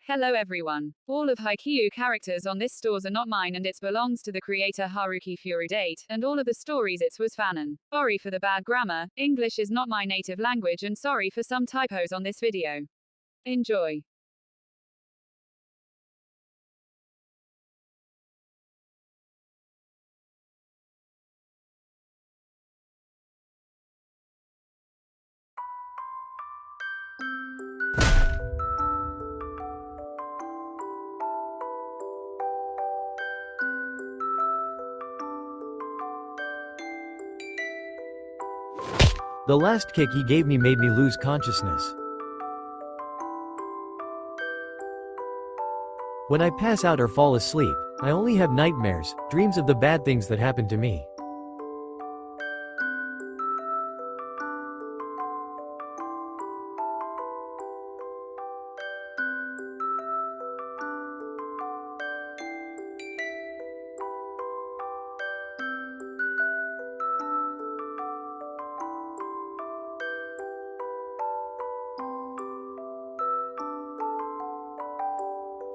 Hello everyone. All of Haikyuu characters on this stores are not mine and it belongs to the creator Haruki Furutate, and all of the stories it was fanon. Sorry for the bad grammar, English is not my native language and sorry for some typos on this video. Enjoy. The last kick he gave me made me lose consciousness. When I pass out or fall asleep, I only have nightmares, dreams of the bad things that happened to me.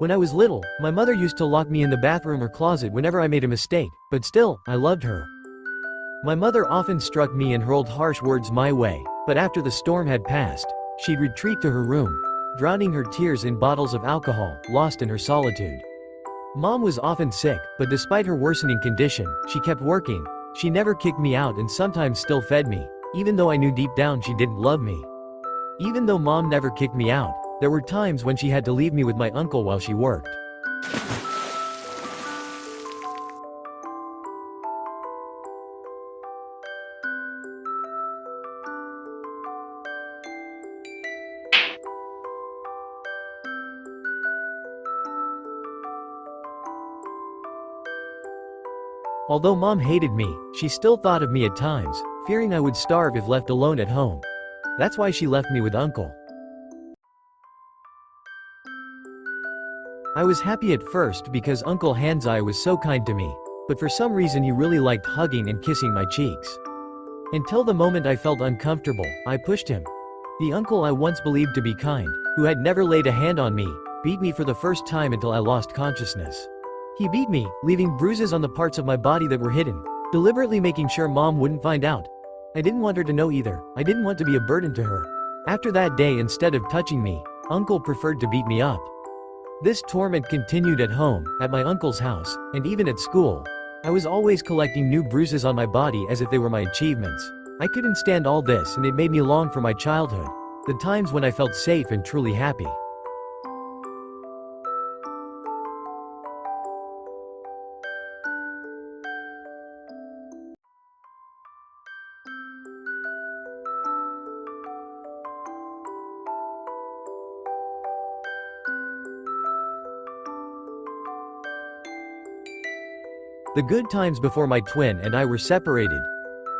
When I was little, my mother used to lock me in the bathroom or closet whenever I made a mistake, but still, I loved her. My mother often struck me and hurled harsh words my way, but after the storm had passed, she'd retreat to her room, drowning her tears in bottles of alcohol, lost in her solitude. Mom was often sick, but despite her worsening condition, she kept working. She never kicked me out and sometimes still fed me, even though I knew deep down she didn't love me. Even though Mom never kicked me out, there were times when she had to leave me with my uncle while she worked. Although Mom hated me, she still thought of me at times, fearing I would starve if left alone at home. That's why she left me with Uncle. I was happy at first because Uncle Hanzai was so kind to me, but for some reason he really liked hugging and kissing my cheeks. Until the moment I felt uncomfortable, I pushed him. The uncle I once believed to be kind, who had never laid a hand on me, beat me for the first time until I lost consciousness. He beat me, leaving bruises on the parts of my body that were hidden, deliberately making sure Mom wouldn't find out. I didn't want her to know either. I didn't want to be a burden to her. After that day, instead of touching me, Uncle preferred to beat me up. This torment continued at home, at my uncle's house, and even at school. I was always collecting new bruises on my body as if they were my achievements. I couldn't stand all this and it made me long for my childhood. The times when I felt safe and truly happy. The good times before my twin and I were separated.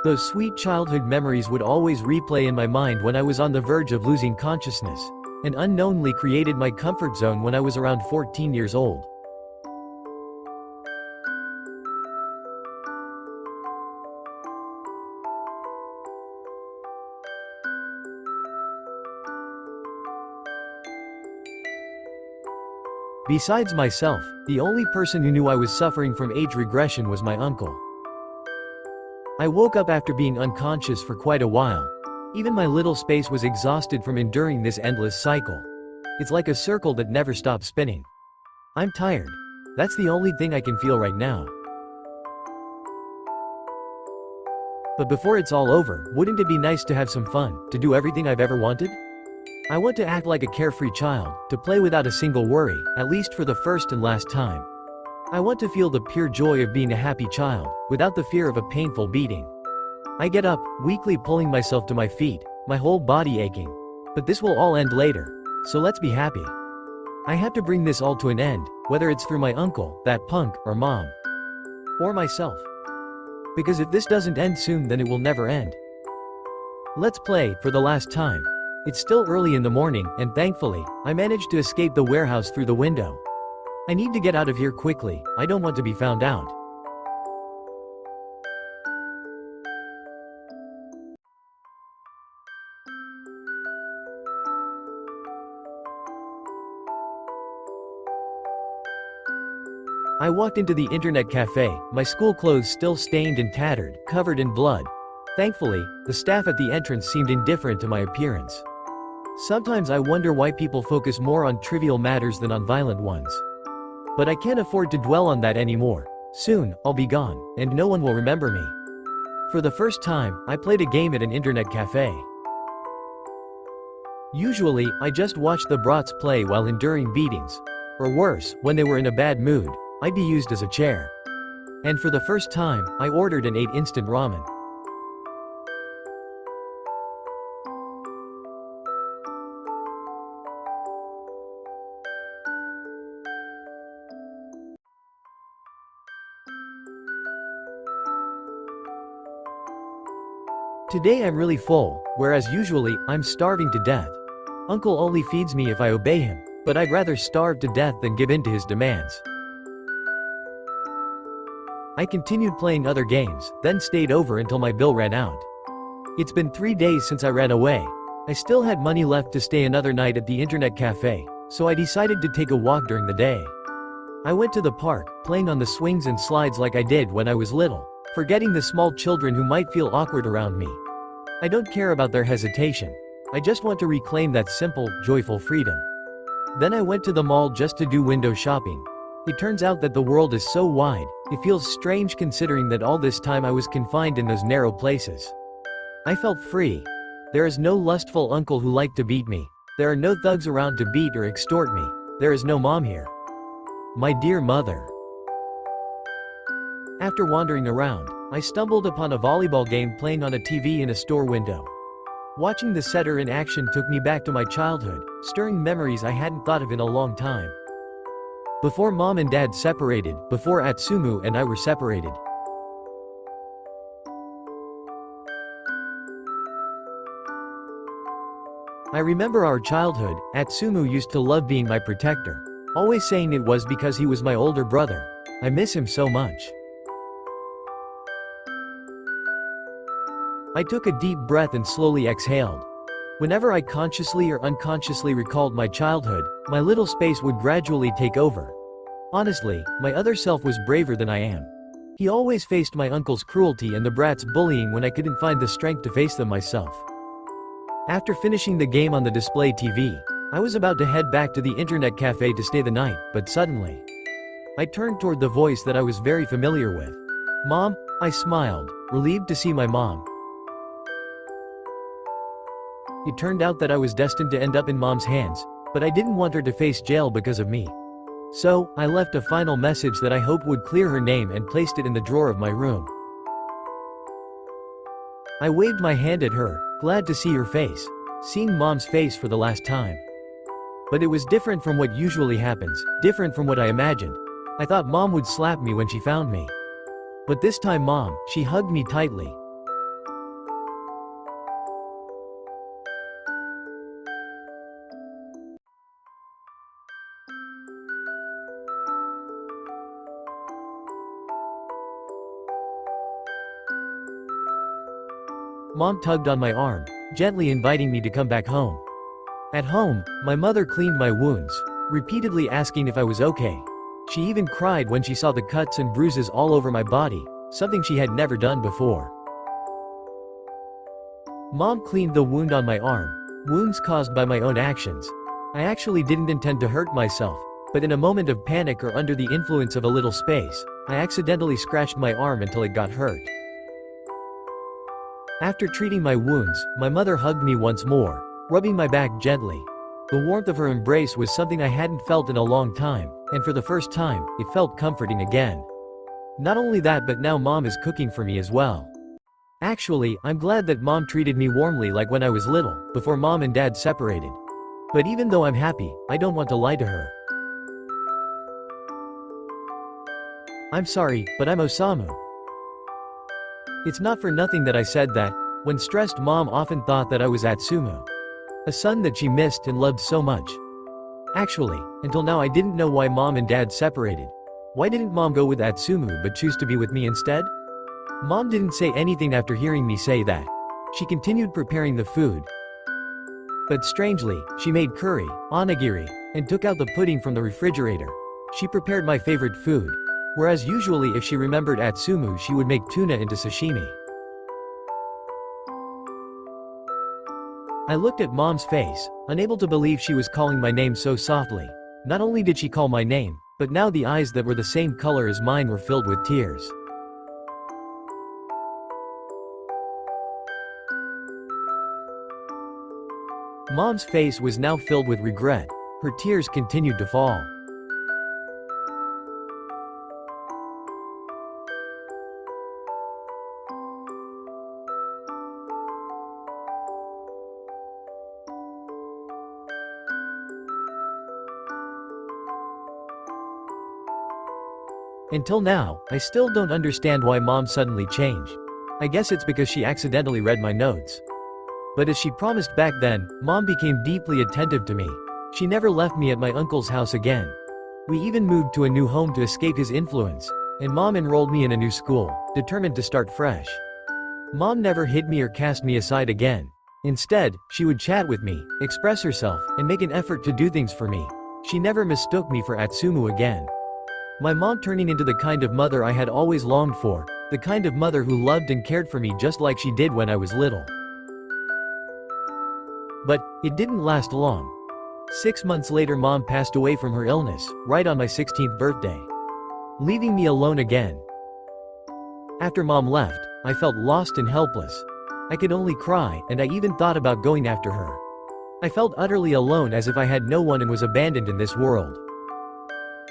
Those sweet childhood memories would always replay in my mind when I was on the verge of losing consciousness, and unknowingly created my comfort zone when I was around 14 years old. Besides myself, the only person who knew I was suffering from age regression was my uncle. I woke up after being unconscious for quite a while. Even my little space was exhausted from enduring this endless cycle. It's like a circle that never stops spinning. I'm tired. That's the only thing I can feel right now. But before it's all over, wouldn't it be nice to have some fun, to do everything I've ever wanted? I want to act like a carefree child, to play without a single worry, at least for the first and last time. I want to feel the pure joy of being a happy child, without the fear of a painful beating. I get up, weakly pulling myself to my feet, my whole body aching. But this will all end later, so let's be happy. I have to bring this all to an end, whether it's through my uncle, that punk, or Mom. Or myself. Because if this doesn't end soon then it will never end. Let's play, for the last time. It's still early in the morning, and thankfully, I managed to escape the warehouse through the window. I need to get out of here quickly, I don't want to be found out. I walked into the internet cafe, my school clothes still stained and tattered, covered in blood. Thankfully, the staff at the entrance seemed indifferent to my appearance. Sometimes I wonder why people focus more on trivial matters than on violent ones. But I can't afford to dwell on that anymore. Soon, I'll be gone, and no one will remember me. For the first time, I played a game at an internet cafe. Usually, I just watched the brats play while enduring beatings. Or worse, when they were in a bad mood, I'd be used as a chair. And for the first time, I ordered and ate instant ramen. Today I'm really full, whereas usually, I'm starving to death. Uncle only feeds me if I obey him, but I'd rather starve to death than give in to his demands. I continued playing other games, then stayed over until my bill ran out. It's been 3 days since I ran away. I still had money left to stay another night at the internet cafe, so I decided to take a walk during the day. I went to the park, playing on the swings and slides like I did when I was little, forgetting the small children who might feel awkward around me. I don't care about their hesitation. I just want to reclaim that simple, joyful freedom. Then I went to the mall just to do window shopping. It turns out that the world is so wide, it feels strange considering that all this time I was confined in those narrow places. I felt free. There is no lustful uncle who liked to beat me. There are no thugs around to beat or extort me. There is no mom here. My dear mother. After wandering around, I stumbled upon a volleyball game playing on a TV in a store window. Watching the setter in action took me back to my childhood, stirring memories I hadn't thought of in a long time. Before mom and dad separated, before Atsumu and I were separated. I remember our childhood. Atsumu used to love being my protector, always saying it was because he was my older brother. I miss him so much. I took a deep breath and slowly exhaled. Whenever I consciously or unconsciously recalled my childhood, my little space would gradually take over. Honestly, my other self was braver than I am. He always faced my uncle's cruelty and the brats' bullying when I couldn't find the strength to face them myself. After finishing the game on the display TV, I was about to head back to the internet cafe to stay the night, but suddenly, I turned toward the voice that I was very familiar with. Mom, I smiled, relieved to see my mom. It turned out that I was destined to end up in mom's hands, but I didn't want her to face jail because of me. So, I left a final message that I hoped would clear her name and placed it in the drawer of my room. I waved my hand at her, glad to see her face, seeing mom's face for the last time. But it was different from what usually happens, different from what I imagined. I thought mom would slap me when she found me. But this time mom, she hugged me tightly. Mom tugged on my arm, gently inviting me to come back home. At home, my mother cleaned my wounds, repeatedly asking if I was okay. She even cried when she saw the cuts and bruises all over my body, something she had never done before. Mom cleaned the wound on my arm, wounds caused by my own actions. I actually didn't intend to hurt myself, but in a moment of panic or under the influence of a little space, I accidentally scratched my arm until it got hurt. After treating my wounds, my mother hugged me once more, rubbing my back gently. The warmth of her embrace was something I hadn't felt in a long time, and for the first time, it felt comforting again. Not only that, but now mom is cooking for me as well. Actually, I'm glad that mom treated me warmly like when I was little, before mom and dad separated. But even though I'm happy, I don't want to lie to her. I'm sorry, but I'm Osamu. It's not for nothing that I said that. When stressed, mom often thought that I was Atsumu, a son that she missed and loved so much. Actually, until now I didn't know why mom and dad separated. Why didn't mom go with Atsumu but choose to be with me instead? Mom didn't say anything after hearing me say that. She continued preparing the food. But strangely, she made curry, onigiri, and took out the pudding from the refrigerator. She prepared my favorite food, Whereas usually if she remembered Atsumu she would make tuna into sashimi. I looked at Mom's face, unable to believe she was calling my name so softly. Not only did she call my name, but now the eyes that were the same color as mine were filled with tears. Mom's face was now filled with regret. Her tears continued to fall. Until now, I still don't understand why Mom suddenly changed. I guess it's because she accidentally read my notes. But as she promised back then, Mom became deeply attentive to me. She never left me at my uncle's house again. We even moved to a new home to escape his influence, and Mom enrolled me in a new school, determined to start fresh. Mom never hid me or cast me aside again. Instead, she would chat with me, express herself, and make an effort to do things for me. She never mistook me for Atsumu again. My mom turning into the kind of mother I had always longed for, the kind of mother who loved and cared for me just like she did when I was little. But it didn't last long. 6 months later Mom passed away from her illness, right on my 16th birthday, leaving me alone again. After Mom left, I felt lost and helpless. I could only cry, and I even thought about going after her. I felt utterly alone, as if I had no one and was abandoned in this world.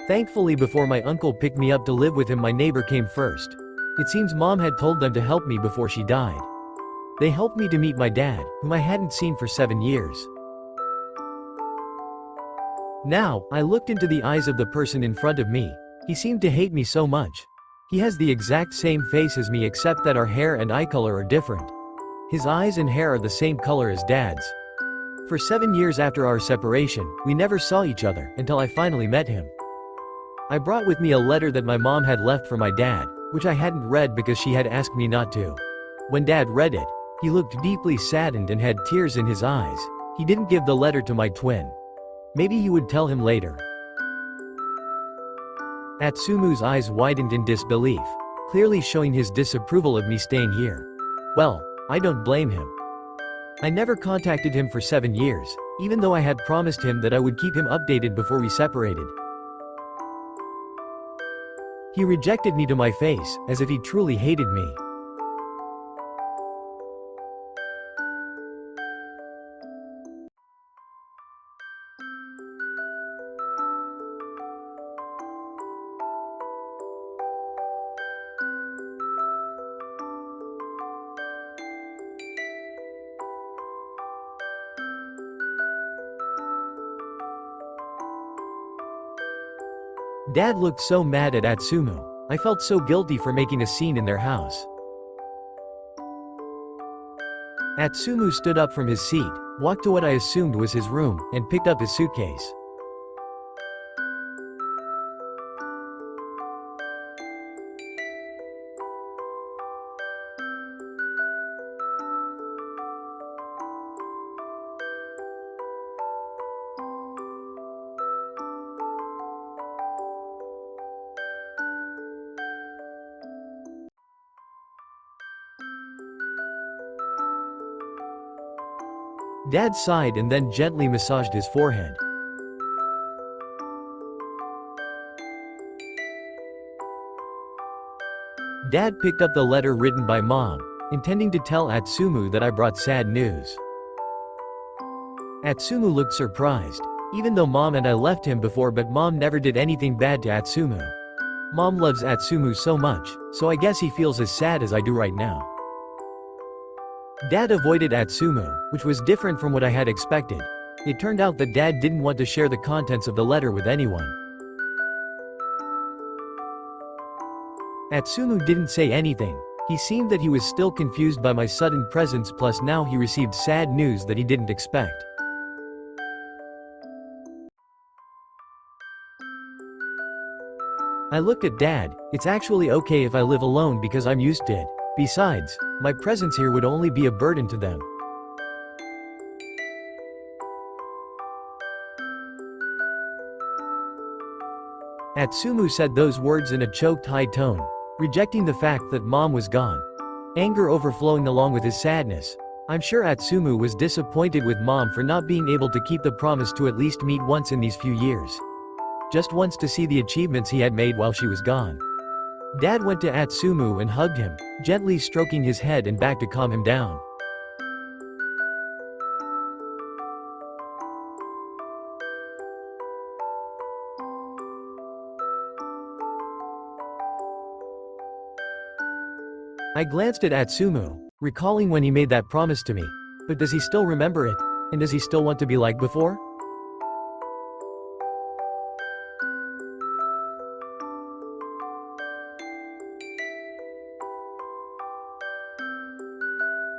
Thankfully, before my uncle picked me up to live with him, my neighbor came first. It seems Mom had told them to help me before she died. They helped me to meet my dad, whom I hadn't seen for 7 years. Now, I looked into the eyes of the person in front of me. He seemed to hate me so much. He has the exact same face as me, except that our hair and eye color are different. His eyes and hair are the same color as Dad's. For 7 years after our separation, we never saw each other, until I finally met him. I brought with me a letter that my mom had left for my dad, which I hadn't read because she had asked me not to. When Dad read it, he looked deeply saddened and had tears in his eyes. He didn't give the letter to my twin. Maybe you would tell him later. Atsumu's eyes widened in disbelief, clearly showing his disapproval of me staying here. Well, I don't blame him. I never contacted him for 7 years, even though I had promised him that I would keep him updated before we separated. He rejected me to my face, as if he truly hated me. Dad looked so mad at Atsumu. I felt so guilty for making a scene in their house. Atsumu stood up from his seat, walked to what I assumed was his room, and picked up his suitcase. Dad sighed and then gently massaged his forehead. Dad picked up the letter written by Mom, intending to tell Atsumu that I brought sad news. Atsumu looked surprised, even though Mom and I left him before, but Mom never did anything bad to Atsumu. Mom loves Atsumu so much, so I guess he feels as sad as I do right now. Dad avoided Atsumu, which was different from what I had expected. It turned out that Dad didn't want to share the contents of the letter with anyone. Atsumu didn't say anything. He seemed that he was still confused by my sudden presence, plus now he received sad news that he didn't expect. I looked at Dad. It's actually okay if I live alone because I'm used to it. Besides, my presence here would only be a burden to them. Atsumu said those words in a choked high tone, rejecting the fact that mom was gone. Anger overflowing along with his sadness. I'm sure Atsumu was disappointed with mom for not being able to keep the promise to at least meet once in these few years. Just once to see the achievements he had made while she was gone. Dad went to Atsumu and hugged him, gently stroking his head and back to calm him down. I glanced at Atsumu, recalling when he made that promise to me. But does he still remember it? And does he still want to be like before?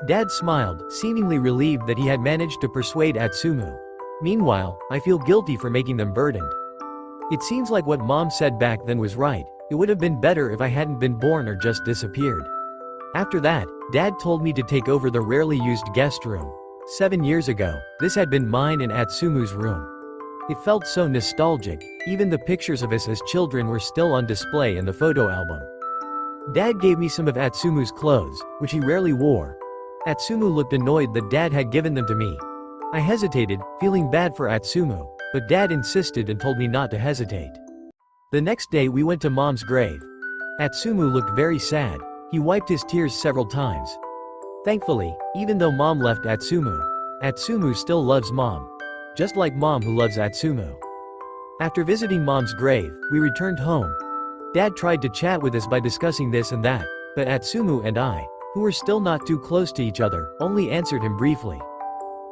Dad smiled, seemingly relieved that he had managed to persuade Atsumu. Meanwhile, I feel guilty for making them burdened. It seems like what mom said back then was right. It would have been better if I hadn't been born or just disappeared. After that, Dad told me to take over the rarely used guest room. 7 years ago, this had been mine and Atsumu's room. It felt so nostalgic, even the pictures of us as children were still on display in the photo album. Dad gave me some of Atsumu's clothes, which he rarely wore. Atsumu looked annoyed that Dad had given them to me. I hesitated, feeling bad for Atsumu, but Dad insisted and told me not to hesitate. The next day we went to mom's grave. Atsumu looked very sad. He wiped his tears several times. Thankfully, even though mom left Atsumu, Atsumu still loves mom. Just like mom who loves Atsumu. After visiting mom's grave, we returned home. Dad tried to chat with us by discussing this and that, but Atsumu and I, who were still not too close to each other, only answered him briefly.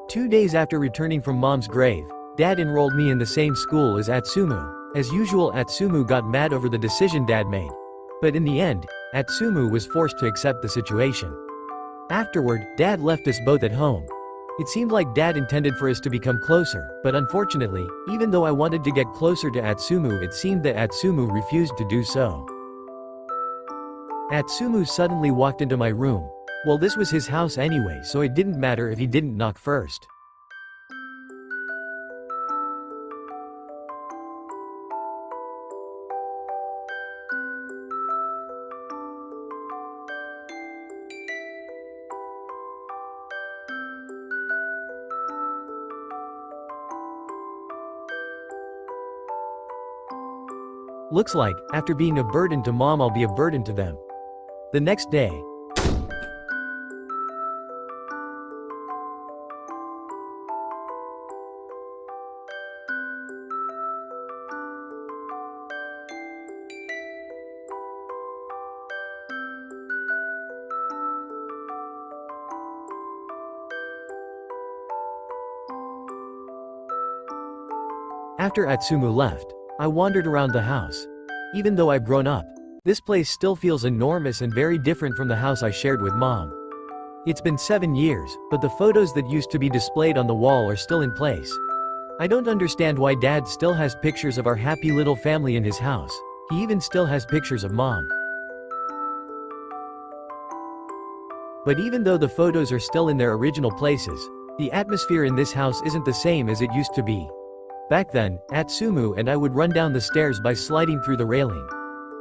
2 days after returning from mom's grave, Dad enrolled me in the same school as Atsumu. As usual, Atsumu got mad over the decision Dad made. But in the end, Atsumu was forced to accept the situation. Afterward, Dad left us both at home. It seemed like Dad intended for us to become closer, but unfortunately, even though I wanted to get closer to Atsumu, it seemed that Atsumu refused to do so. Atsumu suddenly walked into my room. Well, this was his house anyway, so it didn't matter if he didn't knock first. Looks like, after being a burden to mom, I'll be a burden to them. The next day. After Atsumu left, I wandered around the house. Even though I've grown up, this place still feels enormous and very different from the house I shared with mom. It's been 7 years, but the photos that used to be displayed on the wall are still in place. I don't understand why Dad still has pictures of our happy little family in his house. He even still has pictures of mom. But even though the photos are still in their original places, the atmosphere in this house isn't the same as it used to be. Back then, Atsumu and I would run down the stairs by sliding through the railing.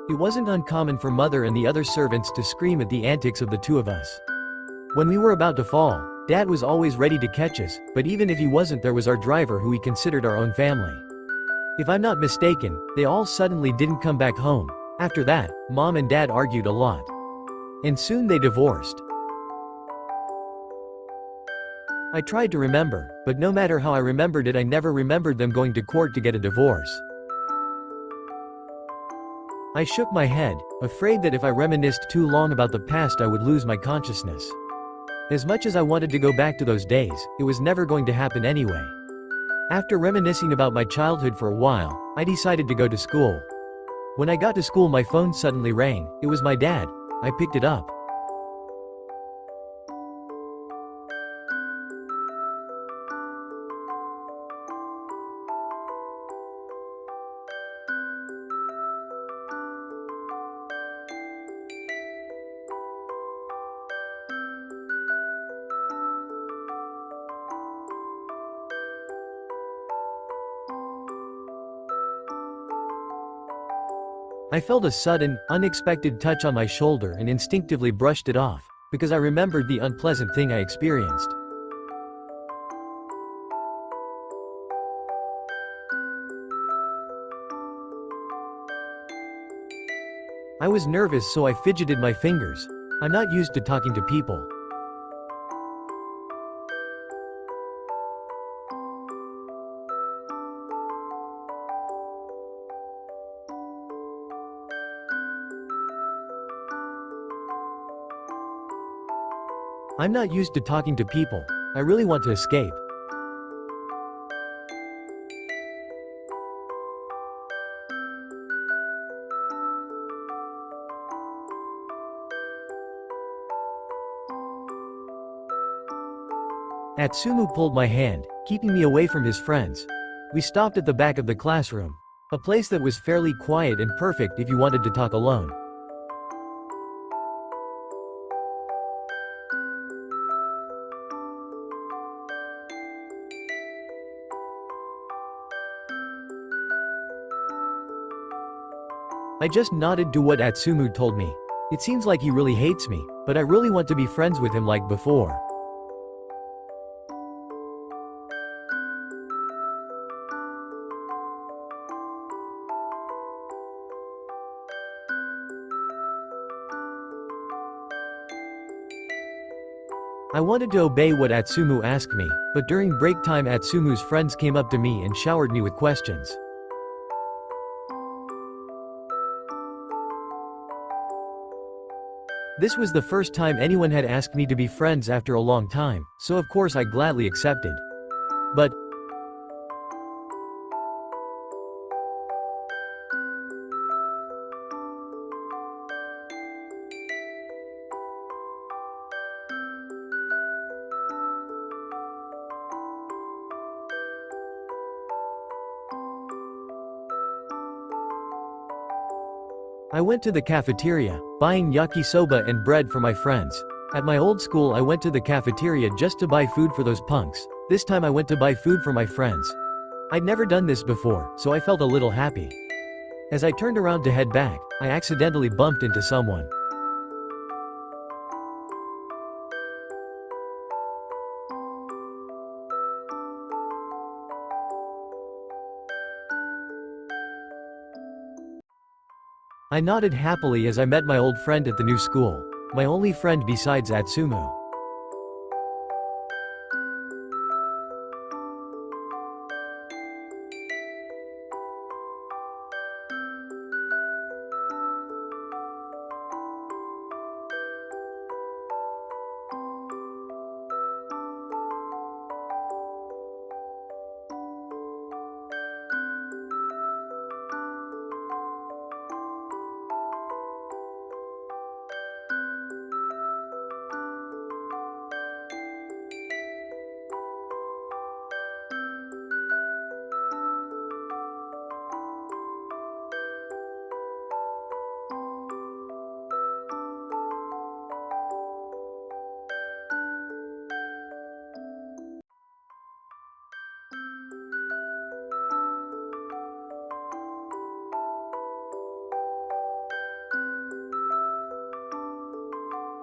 It wasn't uncommon for mother and the other servants to scream at the antics of the two of us. When we were about to fall, Dad was always ready to catch us, but even if he wasn't, there was our driver who we considered our own family. If I'm not mistaken, they all suddenly didn't come back home. After that, mom and dad argued a lot. And soon they divorced. I tried to remember, but no matter how I remembered it, I never remembered them going to court to get a divorce. I shook my head, afraid that if I reminisced too long about the past I would lose my consciousness. As much as I wanted to go back to those days, it was never going to happen anyway. After reminiscing about my childhood for a while, I decided to go to school. When I got to school, my phone suddenly rang. It was my dad. I picked it up. I felt a sudden, unexpected touch on my shoulder and instinctively brushed it off, because I remembered the unpleasant thing I experienced. I was nervous, so I fidgeted my fingers. I'm not used to talking to people. I'm not used to talking to people. I really want to escape. Atsumu pulled my hand, keeping me away from his friends. We stopped at the back of the classroom, a place that was fairly quiet and perfect if you wanted to talk alone. I just nodded to what Atsumu told me. It seems like he really hates me, but I really want to be friends with him like before. I wanted to obey what Atsumu asked me, but during break time Atsumu's friends came up to me and showered me with questions. This was the first time anyone had asked me to be friends after a long time, so of course I gladly accepted. But I went to the cafeteria, buying yakisoba and bread for my friends. At my old school I went to the cafeteria just to buy food for those punks. This time I went to buy food for my friends. I'd never done this before, so I felt a little happy. As I turned around to head back, I accidentally bumped into someone. I nodded happily as I met my old friend at the new school. My only friend besides Atsumu.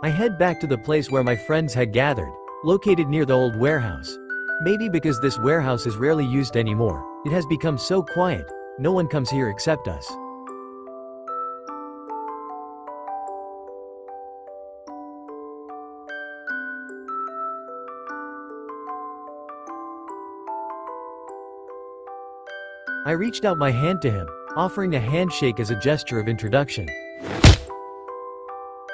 I head back to the place where my friends had gathered, located near the old warehouse. Maybe because this warehouse is rarely used anymore, it has become so quiet, no one comes here except us. I reached out my hand to him, offering a handshake as a gesture of introduction.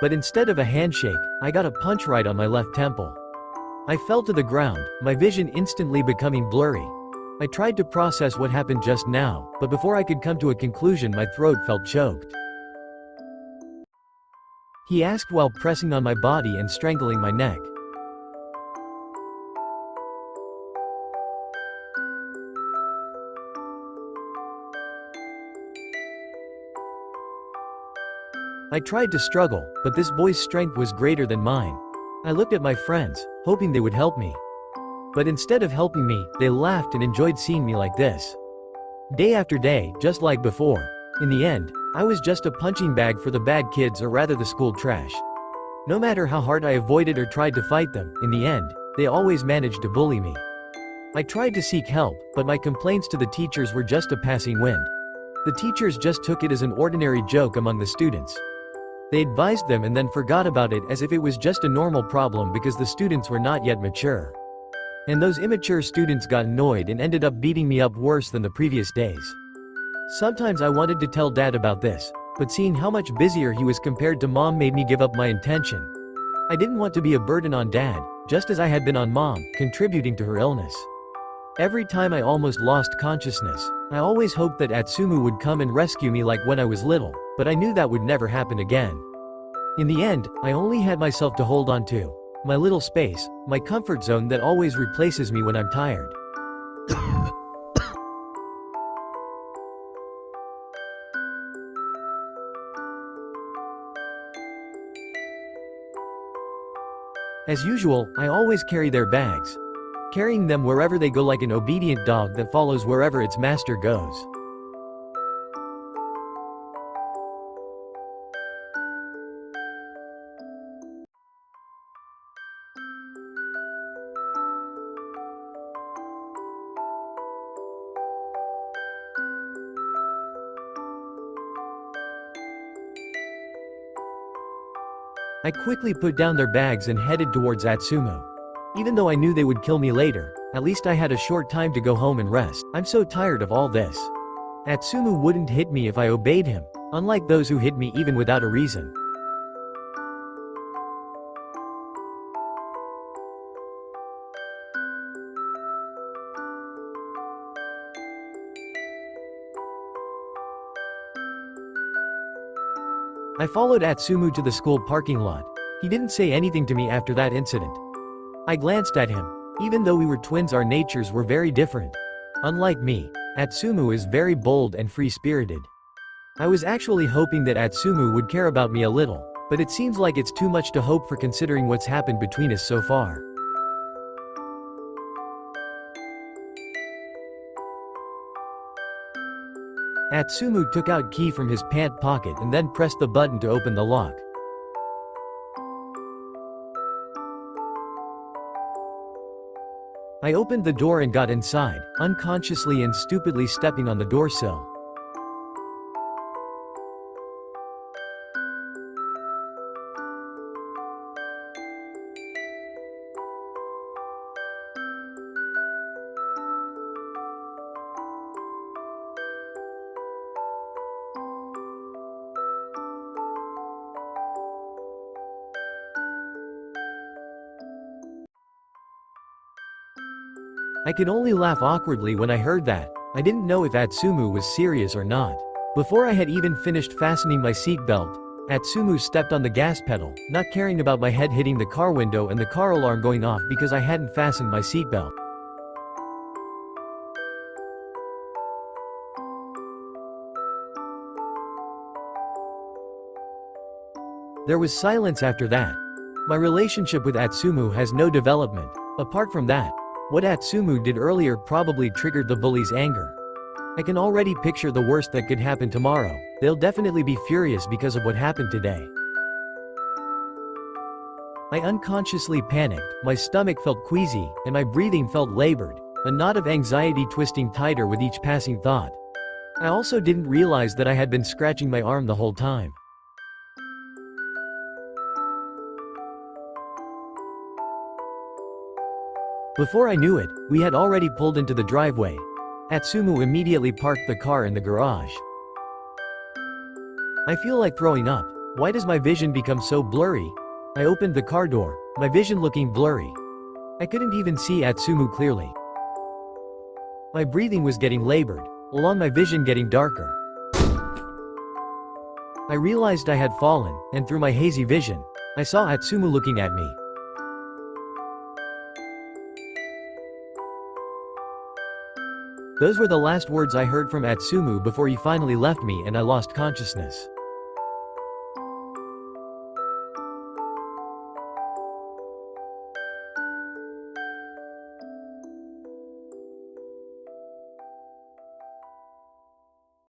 But instead of a handshake, I got a punch right on my left temple. I fell to the ground, my vision instantly becoming blurry. I tried to process what happened just now, but before I could come to a conclusion my throat felt choked. He asked while pressing on my body and strangling my neck. I tried to struggle, but this boy's strength was greater than mine. I looked at my friends, hoping they would help me. But instead of helping me, they laughed and enjoyed seeing me like this. Day after day, just like before. In the end, I was just a punching bag for the bad kids, or rather the school trash. No matter how hard I avoided or tried to fight them, in the end, they always managed to bully me. I tried to seek help, but my complaints to the teachers were just a passing wind. The teachers just took it as an ordinary joke among the students. They advised them and then forgot about it as if it was just a normal problem because the students were not yet mature. And those immature students got annoyed and ended up beating me up worse than the previous days. Sometimes I wanted to tell Dad about this, but seeing how much busier he was compared to Mom made me give up my intention. I didn't want to be a burden on Dad, just as I had been on Mom, contributing to her illness. Every time I almost lost consciousness, I always hoped that Atsumu would come and rescue me like when I was little, but I knew that would never happen again. In the end, I only had myself to hold on to. My little space, my comfort zone that always replaces me when I'm tired. As usual, I always carry their bags. Carrying them wherever they go like an obedient dog that follows wherever its master goes. I quickly put down their bags and headed towards Atsumu. Even though I knew they would kill me later, at least I had a short time to go home and rest. I'm so tired of all this. Atsumu wouldn't hit me if I obeyed him, unlike those who hit me even without a reason. I followed Atsumu to the school parking lot. He didn't say anything to me after that incident. I glanced at him. Even though we were twins, our natures were very different. Unlike me, Atsumu is very bold and free-spirited. I was actually hoping that Atsumu would care about me a little, but it seems like it's too much to hope for considering what's happened between us so far. Atsumu took out key from his pant pocket and then pressed the button to open the lock. I opened the door and got inside, unconsciously and stupidly stepping on the door sill. I could only laugh awkwardly when I heard that. I didn't know if Atsumu was serious or not. Before I had even finished fastening my seatbelt, Atsumu stepped on the gas pedal, not caring about my head hitting the car window and the car alarm going off because I hadn't fastened my seatbelt. There was silence after that. My relationship with Atsumu has no development. Apart from that, what Atsumu did earlier probably triggered the bully's anger. I can already picture the worst that could happen tomorrow. They'll definitely be furious because of what happened today. I unconsciously panicked, my stomach felt queasy, and my breathing felt labored, a knot of anxiety twisting tighter with each passing thought. I also didn't realize that I had been scratching my arm the whole time. Before I knew it, we had already pulled into the driveway. Atsumu immediately parked the car in the garage. I feel like throwing up. Why does my vision become so blurry? I opened the car door, my vision looking blurry. I couldn't even see Atsumu clearly. My breathing was getting labored, along my vision getting darker. I realized I had fallen, and through my hazy vision, I saw Atsumu looking at me. Those were the last words I heard from Atsumu before he finally left me and I lost consciousness.